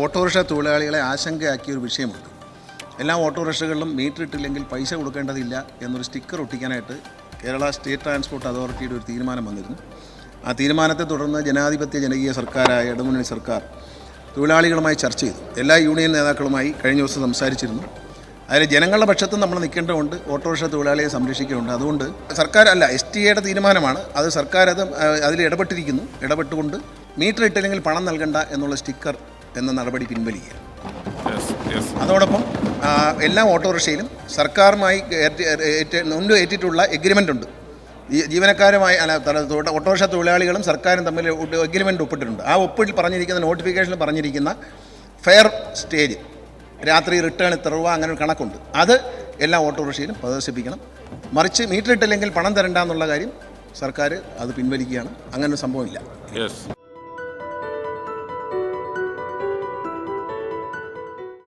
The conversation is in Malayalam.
ഓട്ടോറിക്ഷ തൊഴിലാളികളെ ആശങ്കയാക്കിയ ഒരു വിഷയമുണ്ട്. എല്ലാ ഓട്ടോറിക്ഷകളിലും മീറ്റർ ഇട്ടില്ലെങ്കിൽ പൈസ കൊടുക്കേണ്ടതില്ല എന്നൊരു സ്റ്റിക്കർ ഒട്ടിക്കാനായിട്ട് കേരള സ്റ്റേറ്റ് ട്രാൻസ്പോർട്ട് അതോറിറ്റിയുടെ ഒരു തീരുമാനം വന്നിരുന്നു. ആ തീരുമാനത്തെ തുടർന്ന് ജനാധിപത്യ ജനകീയ സർക്കാരായ ഇടതുമുന്നണി സർക്കാർ തൊഴിലാളികളുമായി ചർച്ച ചെയ്തു. എല്ലാ യൂണിയൻ നേതാക്കളുമായി കഴിഞ്ഞ ദിവസം സംസാരിച്ചിരുന്നു. അതിൽ ജനങ്ങളുടെ പക്ഷത്തും നമ്മൾ നിൽക്കേണ്ടതുണ്ട്, ഓട്ടോറിക്ഷ തൊഴിലാളിയെ സംരക്ഷിക്കേണ്ടതുണ്ട്. അതുകൊണ്ട് സർക്കാർ അല്ല, STA തീരുമാനമാണ് അത്. സർക്കാർ അതിൽ ഇടപെട്ടുകൊണ്ട് മീറ്റർ ഇട്ടില്ലെങ്കിൽ പണം നൽകണ്ട എന്നുള്ള സ്റ്റിക്കർ എന്ന നടപടി പിൻവലിക്കുക. അതോടൊപ്പം എല്ലാ ഓട്ടോറിക്ഷയിലും സർക്കാരുമായി മുൻപ് ഏറ്റിട്ടുള്ള എഗ്രിമെൻ്റ് ഉണ്ട്. ജീവനക്കാരുമായി ഓട്ടോറിക്ഷ തൊഴിലാളികളും സർക്കാരും തമ്മിൽ എഗ്രിമെൻ്റ് ഒപ്പിട്ടിട്ടുണ്ട്. ആ ഒപ്പിൽ പറഞ്ഞിരിക്കുന്ന നോട്ടിഫിക്കേഷനിൽ പറഞ്ഞിരിക്കുന്ന ഫെയർ സ്റ്റേജ്, രാത്രി റിട്ടേൺ ഇത്ര രൂപ, അങ്ങനെ ഒരു കണക്കുണ്ട്. അത് എല്ലാ ഓട്ടോറിക്ഷയിലും പ്രദർശിപ്പിക്കണം. മറിച്ച് മീറ്റർ ഇട്ടില്ലെങ്കിൽ പണം തരണ്ട എന്നുള്ള കാര്യം സർക്കാർ അത് പിൻവലിക്കുകയാണ്. അങ്ങനൊരു സംഭവമില്ല.